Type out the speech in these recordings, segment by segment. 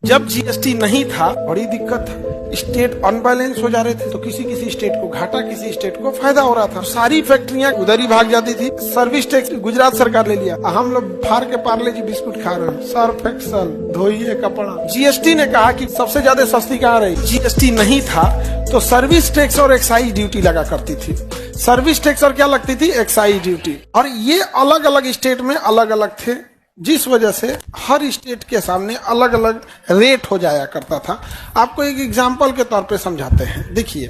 जब जीएसटी नहीं था बड़ी दिक्कत था, स्टेट अनबैलेंस हो जा रहे थे, तो किसी किसी स्टेट को घाटा, किसी स्टेट को फायदा हो रहा था। सारी फैक्ट्रियां उधर ही भाग जाती थी। सर्विस टैक्स गुजरात सरकार ले लिया, हम लोग फाड़ के पार्ले जी बिस्कुट खा रहे हैं। सर्फ एक्सल धोइए कपड़ा। जीएसटी ने कहा कि सबसे ज्यादा सस्ती कहाँ रही। जीएसटी नहीं था तो सर्विस टैक्स और एक्साइज ड्यूटी लगा करती थी। सर्विस टैक्स और क्या लगती थी, एक्साइज ड्यूटी, और ये अलग अलग स्टेट में अलग अलग थे, जिस वजह से हर स्टेट के सामने अलग अलग रेट हो जाया करता था। आपको एक एग्जांपल के तौर पे समझाते हैं। देखिए,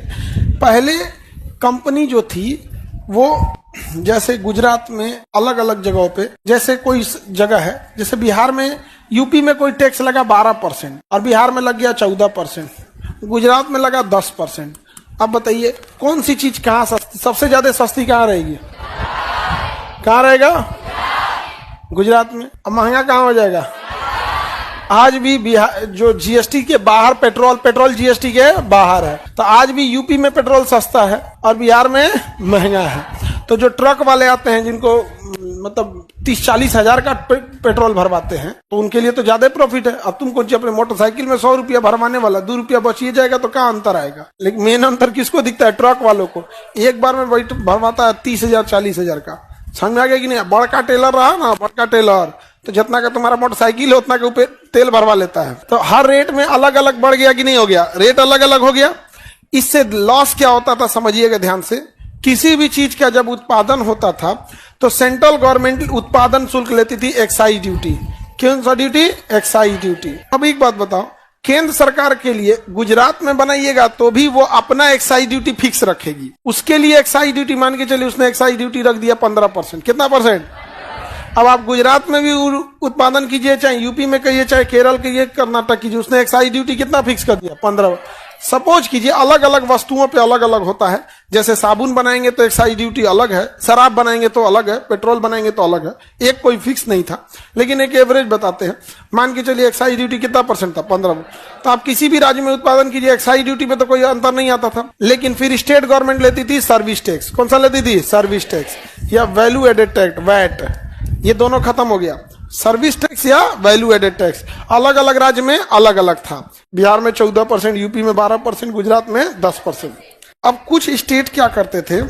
पहले कंपनी जो थी वो जैसे गुजरात में अलग अलग जगहों पे, जैसे कोई जगह है, जैसे बिहार में, यूपी में कोई टैक्स लगा 12% और बिहार में लग गया 14%, गुजरात में लगा 10%। अब बताइए कौन सी चीज कहाँ सस्ती, सबसे ज्यादा सस्ती कहाँ रहेगी, कहाँ रहेगा, गुजरात में। अब महंगा कहाँ हो जाएगा। आज भी बिहार जो जीएसटी के बाहर पेट्रोल जीएसटी के बाहर है, तो आज भी यूपी में पेट्रोल सस्ता है और बिहार में महंगा है। तो जो ट्रक वाले आते हैं, जिनको मतलब 30-40 हजार का पेट्रोल भरवाते हैं, तो उनके लिए तो ज्यादा प्रॉफिट है। अब तुम कुछ अपने मोटरसाइकिल में 100 रुपया भरवाने वाला 2 रुपया बचिए जाएगा, तो क्या अंतर आएगा। लेकिन मेन अंतर किसको दिखता है, ट्रक वालों को। एक बार में भरवाता है 30,000-40,000 का। समझ में आ गया कि नहीं। बड़का टेलर रहा ना, बड़का टेलर, तो जितना का तुम्हारा मोटरसाइकिल है उतना के ऊपर तेल भरवा लेता है। तो हर रेट में अलग अलग बढ़ गया कि नहीं हो गया, रेट अलग अलग हो गया। इससे लॉस क्या होता था समझिएगा ध्यान से। किसी भी चीज का जब उत्पादन होता था तो सेंट्रल गवर्नमेंट उत्पादन शुल्क लेती थी, एक्साइज ड्यूटी। कौन सा ड्यूटी, एक्साइज ड्यूटी। अब एक बात बताओ, केंद्र सरकार के लिए गुजरात में बनाइएगा तो भी वो अपना एक्साइज ड्यूटी फिक्स रखेगी। उसके लिए एक्साइज ड्यूटी मान के चलिए, उसने एक्साइज ड्यूटी रख दिया 15%। कितना परसेंट। अब आप गुजरात में भी उत्पादन कीजिए, चाहे यूपी में कहिए, चाहे केरल कीजिए, कर्नाटक कीजिए, उसने एक्साइज ड्यूटी कितना फिक्स कर दिया, 15। सपोज कीजिए अलग अलग वस्तुओं पे अलग अलग होता है। जैसे साबुन बनाएंगे तो एक्साइज ड्यूटी अलग है, शराब बनाएंगे तो अलग है, पेट्रोल बनाएंगे तो अलग है। एक कोई फिक्स नहीं था, लेकिन एक एवरेज बताते हैं। मान के चलिए एक्साइज ड्यूटी कितना परसेंट था, 15। तो आप किसी भी राज्य में उत्पादन कीजिए, एक्साइज ड्यूटी पे तो कोई अंतर नहीं आता था। लेकिन फिर स्टेट गवर्नमेंट लेती थी सर्विस टैक्स। कौन सा लेती थी, सर्विस टैक्स या वैल्यू एडेड टैक्स, वैट। ये दोनों खत्म हो गया। सर्विस टैक्स या वैल्यू एडेड टैक्स अलग अलग राज्य में अलग अलग था। बिहार में 14%, यूपी में 12%, गुजरात में 10%। अब कुछ स्टेट क्या करते थे,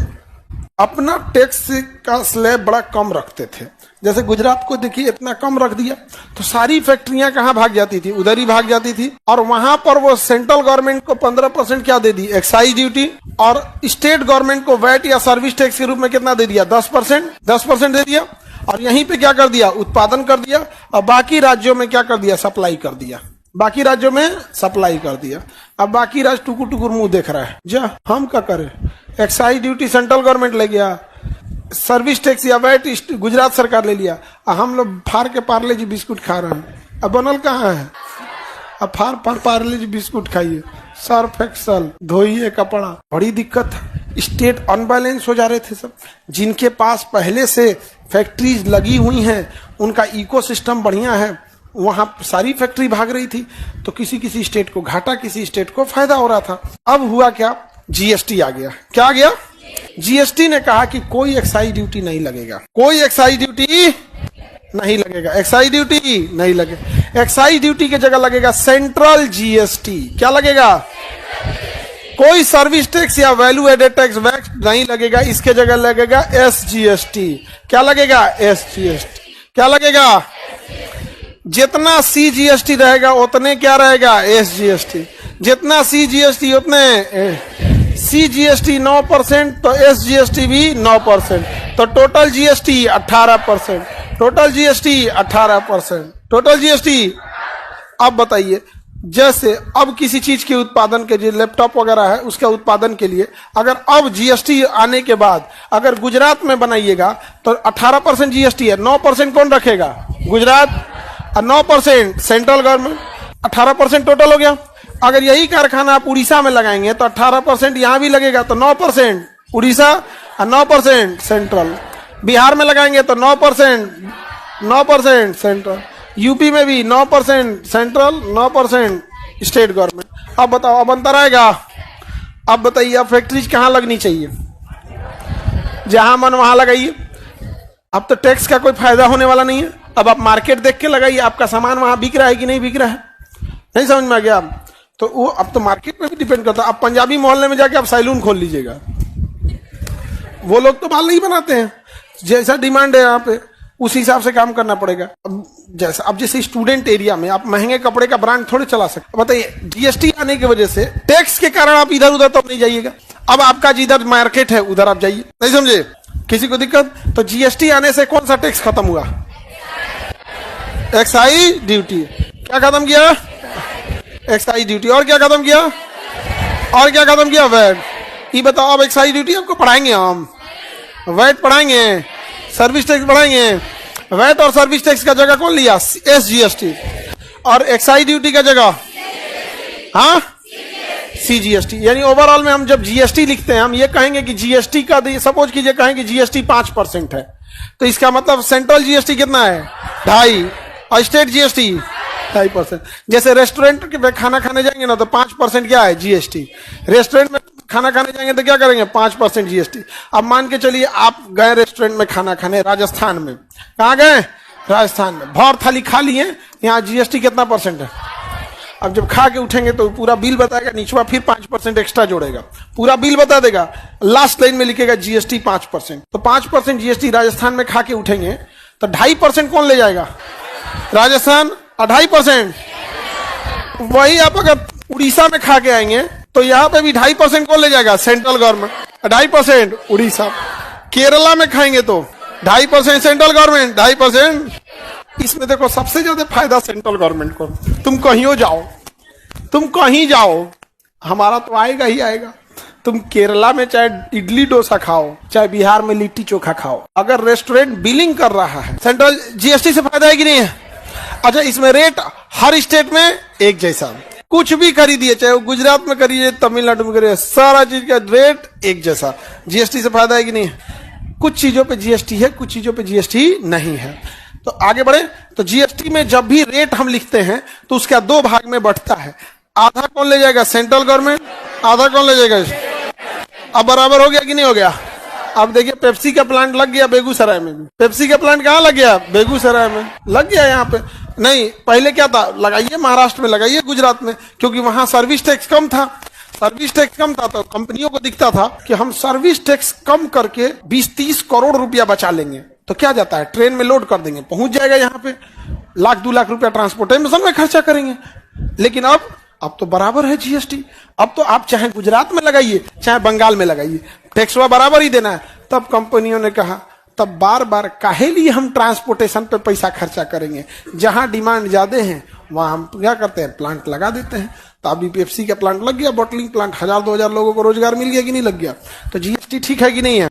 अपना टैक्स का स्लैब बड़ा कम रखते थे। जैसे गुजरात को देखिए इतना कम रख दिया, तो सारी फैक्ट्रियां कहाँ भाग जाती थी, उधर ही भाग जाती थी। और वहां पर वो सेंट्रल गवर्नमेंट को 15% क्या दे दी, एक्साइज ड्यूटी, और स्टेट गवर्नमेंट को वैट या सर्विस टैक्स के रूप में कितना दे दिया, 10% दे दिया। और यहीं पे क्या कर दिया, उत्पादन कर दिया। और बाकी राज्यों में क्या कर दिया, सप्लाई कर दिया। बाकी राज्यों में सप्लाई कर दिया। अब बाकी राज्य टुकुर टुकुर मुंह देख रहा है, जा हम क्या करें। एक्साइज ड्यूटी सेंट्रल गवर्नमेंट ले गया, सर्विस टैक्स या वैट गुजरात सरकार ले लिया, हम लोग फाड़ के पार्ले जी बिस्कुट खा रहे हैं। अब बनल कहाँ है, अब फाड़ पार्ले जी बिस्कुट खाइए, सर्फ एक्सल धोइए कपड़ा। बड़ी दिक्कत है, स्टेट अनबैलेंस हो जा रहे थे सब। जिनके पास पहले से फैक्ट्रीज लगी हुई हैं, उनका इकोसिस्टम बढ़िया है, वहां सारी फैक्ट्री भाग रही थी, तो किसी किसी स्टेट को घाटा, किसी स्टेट को फायदा हो रहा था। अब हुआ क्या, जीएसटी आ गया। क्या आ गया, जीएसटी ने कहा कि कोई एक्साइज ड्यूटी नहीं लगेगा, कोई एक्साइज ड्यूटी नहीं लगेगा, एक्साइज ड्यूटी नहीं लगेगा। एक्साइज ड्यूटी की जगह लगेगा सेंट्रल जीएसटी। क्या लगेगा, कोई सर्विस टैक्स या वैल्यू एडेड टैक्स वैट नहीं लगेगा, इसके जगह लगेगा एसजीएसटी। क्या लगेगा, एसजीएसटी। क्या लगेगा, जितना सीजीएसटी रहेगा उतने क्या रहेगा, एसजीएसटी। जितना सीजीएसटी उतने, सीजीएसटी 9% तो एसजीएसटी भी 9%, तो total GST 18%, total GST 18%, total GST. अब बताइए, जैसे अब किसी चीज के उत्पादन के, जो लैपटॉप वगैरह है उसके उत्पादन के लिए, अगर अब जीएसटी आने के बाद अगर गुजरात में बनाइएगा तो 18% जीएसटी है, 9% कौन रखेगा, गुजरात, और 9% सेंट्रल गवर्नमेंट, 18% टोटल हो गया। अगर यही कारखाना आप उड़ीसा में लगाएंगे तो 18% यहां भी लगेगा, तो 9% उड़ीसा और 9% सेंट्रल। बिहार में लगाएंगे तो 9% सेंट्रल। यूपी में भी 9% सेंट्रल, 9% स्टेट गवर्नमेंट। अब बताओ, अब अंतर आएगा। अब बताइए, अब फैक्ट्रीज कहाँ लगनी चाहिए, जहां मन वहां लगाइए। अब तो टैक्स का कोई फायदा होने वाला नहीं है। अब आप मार्केट देख के लगाइए, आपका सामान वहां बिक रहा है कि नहीं बिक रहा है। नहीं समझ में आ गया? तो वो अब तो मार्केट में भी डिपेंड करता है। अब पंजाबी मोहल्ले में जाके आप सैलून खोल लीजिएगा, वो लोग तो बाल नहीं बनाते हैं, जैसा डिमांड है यहाँ पे उस हिसाब से काम करना पड़ेगा। अब जैसे स्टूडेंट एरिया में आप महंगे कपड़े का ब्रांड थोड़े चला सकते। बताइए, जीएसटी आने की वजह से, टैक्स के कारण आप इधर उधर तो नहीं जाइएगा। अब आपका जिधर मार्केट है उधर आप जाइए, नहीं समझे? किसी को दिक्कत? तो जीएसटी आने से कौन सा टैक्स खत्म हुआ? Excise duty. क्या खत्म किया? Excise duty. और क्या खत्म किया? और क्या खत्म किया? वैट। ये बताओ, अब एक्साइज ड्यूटी आपको पढ़ाएंगे, हम वैट पढ़ाएंगे, सर्विस टैक्स पढ़ाएंगे। वैट और सर्विस टैक्स का जगह कौन लिया? एसजीएसटी। और एक्साइज ड्यूटी का जगह हाँ सीजीएसटी। यानी ओवरऑल में हम जब जीएसटी लिखते हैं, हम ये कहेंगे कि जीएसटी का, सपोज कीजिए कहेंगे जीएसटी 5% है, तो इसका मतलब सेंट्रल जीएसटी कितना है? 2.5, और स्टेट जीएसटी 2.5%। जैसे रेस्टोरेंट में खाना खाने जाएंगे ना, तो 5% क्या है? जीएसटी। रेस्टोरेंट में खाना खाने जाएंगे तो क्या करेंगे? 5% जीएसटी। अब मान के चलिए आप गए रेस्टोरेंट में खाना खाने राजस्थान में, कहाँ गए? राजस्थान में। भौर थाली खा लिए, यहाँ जीएसटी कितना % है? अब जब खा के उठेंगे तो पूरा बिल बताएगा, नीचवा फिर 5% एक्स्ट्रा जोड़ेगा, पूरा बिल बता देगा, लास्ट लाइन में लिखेगा जीएसटी 5%। तो 5% जीएसटी राजस्थान में खा के उठेंगे तो 2.5% कौन ले जाएगा? राजस्थान। 2.5% वही आप अगर उड़ीसा में खा के आएंगे तो यहाँ पे भी 2.5% कौन ले जाएगा? Central government. 2.5% उड़ीसा। केरला में खाएंगे तो 2.5% सेंट्रल गवर्नमेंट, 2.5%। इसमें देखो सबसे ज्यादा फायदा सेंट्रल गवर्नमेंट को। तुम कहीं जाओ, तुम कहीं जाओ, हमारा तो आएगा ही आएगा। तुम केरला में चाहे इडली डोसा खाओ, चाहे बिहार में लिट्टी चोखा खाओ, अगर रेस्टोरेंट बिलिंग कर रहा है, सेंट्रल जीएसटी से फायदा है कि नहीं है? अच्छा, इसमें रेट हर स्टेट में एक जैसा, कुछ भी खरीदिए, चाहे वो गुजरात में करिए, तमिलनाडु में करिए, सारा चीज का रेट एक जैसा। जीएसटी से फायदा है कि नहीं है? कुछ चीजों पे जीएसटी है, कुछ चीजों पे जीएसटी नहीं है। तो आगे बढ़े, तो जीएसटी में जब भी रेट हम लिखते हैं तो उसका 2 भाग में बढ़ता है। आधा कौन ले जाएगा? Central government. आधा कौन ले जाएगा? अब बराबर हो गया कि नहीं हो गया? अब देखिए, पेप्सी का प्लांट लग गया बेगूसराय में। पेप्सी का प्लांट कहाँ लग गया? बेगूसराय में लग गया। यहाँ पे नहीं, पहले क्या था? लगाइए महाराष्ट्र में, लगाइए गुजरात में, क्योंकि वहां सर्विस टैक्स कम था। सर्विस टैक्स कम था तो कंपनियों को दिखता था कि हम सर्विस टैक्स कम करके 20-30 करोड़ रुपया बचा लेंगे। तो क्या जाता है? ट्रेन में लोड कर देंगे, पहुंच जाएगा यहाँ पे, 1-2 लाख रुपया ट्रांसपोर्टेशन में खर्चा करेंगे। लेकिन अब तो बराबर है जीएसटी। अब तो आप चाहे गुजरात में लगाइए, चाहे बंगाल में लगाइए, टैक्स बराबर ही देना है। तब कंपनियों ने कहा, तब बार बार काहे लिए हम ट्रांसपोर्टेशन पे पैसा खर्चा करेंगे? जहां डिमांड ज्यादा है वहां हम क्या करते हैं? प्लांट लगा देते हैं। तो अभी पेप्सी का प्लांट लग गया, बॉटलिंग प्लांट, 1000-2000 लोगों को रोजगार मिल गया कि नहीं लग गया? तो जीएसटी ठीक है कि नहीं है?